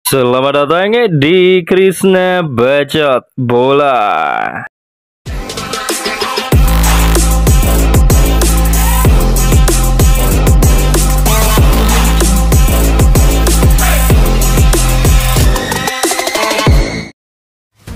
Selamat datang di Krisna Bacot Bola.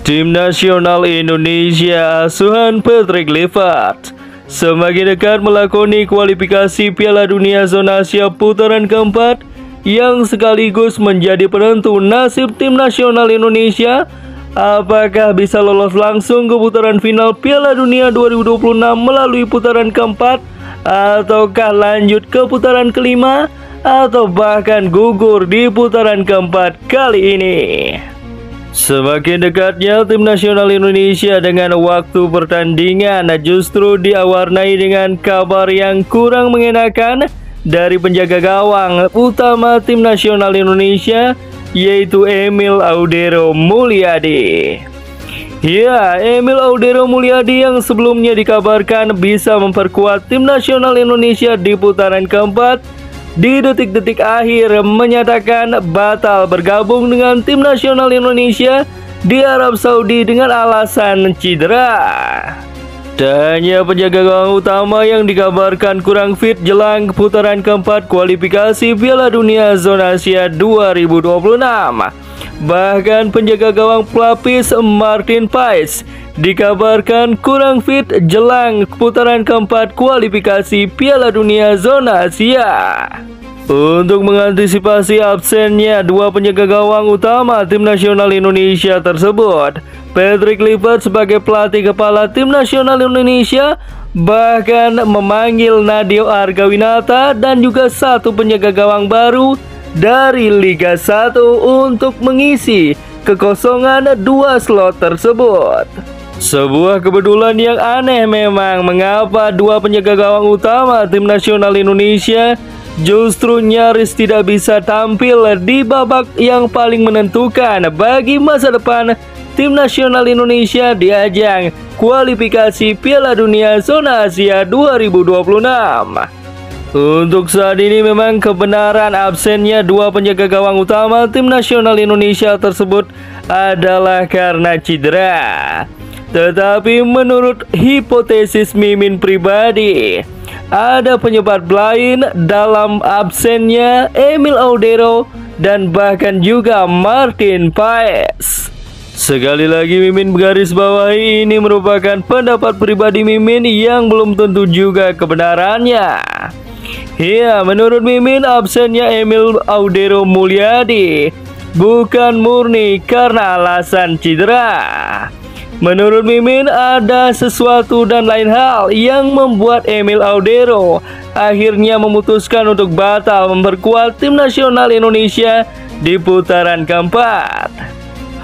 Tim nasional Indonesia asuhan Patrick Kluivert semakin dekat melakoni kualifikasi Piala Dunia Zona Asia putaran keempat yang sekaligus menjadi penentu nasib tim nasional Indonesia. Apakah bisa lolos langsung ke putaran final Piala Dunia 2026 melalui putaran keempat, ataukah lanjut ke putaran kelima, atau bahkan gugur di putaran keempat kali ini? Semakin dekatnya tim nasional Indonesia dengan waktu pertandingan justru diwarnai dengan kabar yang kurang mengenakan dari penjaga gawang utama tim nasional Indonesia, yaitu Emil Audero Mulyadi. Ya, Emil Audero Mulyadi yang sebelumnya dikabarkan bisa memperkuat tim nasional Indonesia di putaran keempat, di detik-detik akhir menyatakan batal bergabung dengan tim nasional Indonesia di Arab Saudi dengan alasan cedera. Dan hanya penjaga gawang utama yang dikabarkan kurang fit jelang putaran keempat kualifikasi Piala Dunia Zona Asia 2026. Bahkan penjaga gawang pelapis Martin Paes dikabarkan kurang fit jelang putaran keempat kualifikasi Piala Dunia Zona Asia. Untuk mengantisipasi absennya dua penjaga gawang utama tim nasional Indonesia tersebut, Patrick Kluivert sebagai pelatih kepala tim nasional Indonesia bahkan memanggil Nadeo Argawinata dan juga satu penjaga gawang baru dari Liga 1 untuk mengisi kekosongan dua slot tersebut. Sebuah kebetulan yang aneh memang mengapa dua penjaga gawang utama tim nasional Indonesia justru nyaris tidak bisa tampil di babak yang paling menentukan bagi masa depan tim nasional Indonesia di ajang kualifikasi Piala Dunia Zona Asia 2026. Untuk saat ini memang kebenaran absennya dua penjaga gawang utama tim nasional Indonesia tersebut adalah karena cedera. Tetapi menurut hipotesis Mimin pribadi, ada penyebab lain dalam absennya Emil Audero dan bahkan juga Martin Paes. Sekali lagi Mimin garis bawahi, ini merupakan pendapat pribadi Mimin yang belum tentu juga kebenarannya. Ya, menurut Mimin absennya Emil Audero Mulyadi bukan murni karena alasan cedera. Menurut Mimin ada sesuatu dan lain hal yang membuat Emil Audero akhirnya memutuskan untuk batal memperkuat tim nasional Indonesia di putaran keempat.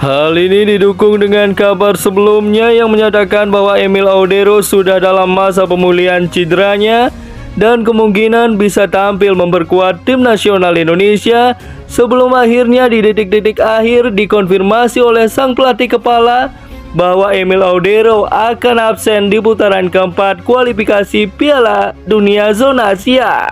Hal ini didukung dengan kabar sebelumnya yang menyatakan bahwa Emil Audero sudah dalam masa pemulihan cederanya dan kemungkinan bisa tampil memperkuat tim nasional Indonesia sebelum akhirnya di detik-detik akhir dikonfirmasi oleh sang pelatih kepala bahwa Emil Audero akan absen di putaran keempat kualifikasi Piala Dunia Zona Asia.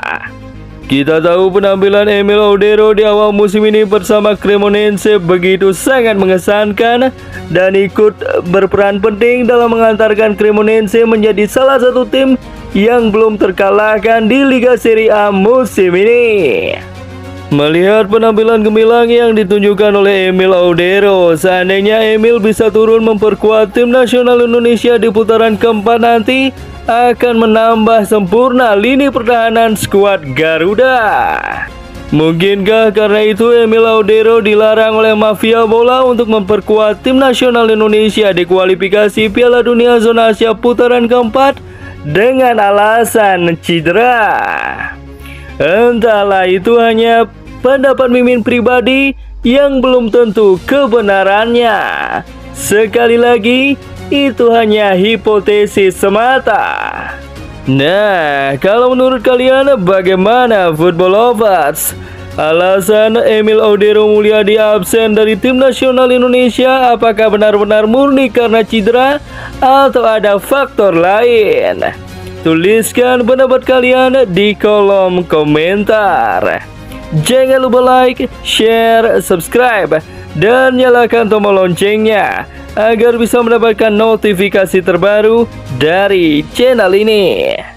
Kita tahu penampilan Emil Audero di awal musim ini bersama Cremonense begitu sangat mengesankan dan ikut berperan penting dalam mengantarkan Cremonense menjadi salah satu tim yang belum terkalahkan di Liga Serie A musim ini. Melihat penampilan gemilang yang ditunjukkan oleh Emil Audero, seandainya Emil bisa turun memperkuat tim nasional Indonesia di putaran keempat nanti, akan menambah sempurna lini pertahanan skuad Garuda. Mungkinkah karena itu Emil Audero dilarang oleh mafia bola untuk memperkuat tim nasional Indonesia di kualifikasi Piala Dunia Zona Asia putaran keempat dengan alasan cedera? Entahlah, itu hanya pendapat Mimin pribadi yang belum tentu kebenarannya. Sekali lagi, itu hanya hipotesis semata. Nah, kalau menurut kalian bagaimana football lovers? Alasan Emil Audero Mulyadi absen dari tim nasional Indonesia apakah benar-benar murni karena cedera atau ada faktor lain? Tuliskan pendapat kalian di kolom komentar. Jangan lupa like, share, subscribe, dan nyalakan tombol loncengnya agar bisa mendapatkan notifikasi terbaru dari channel ini.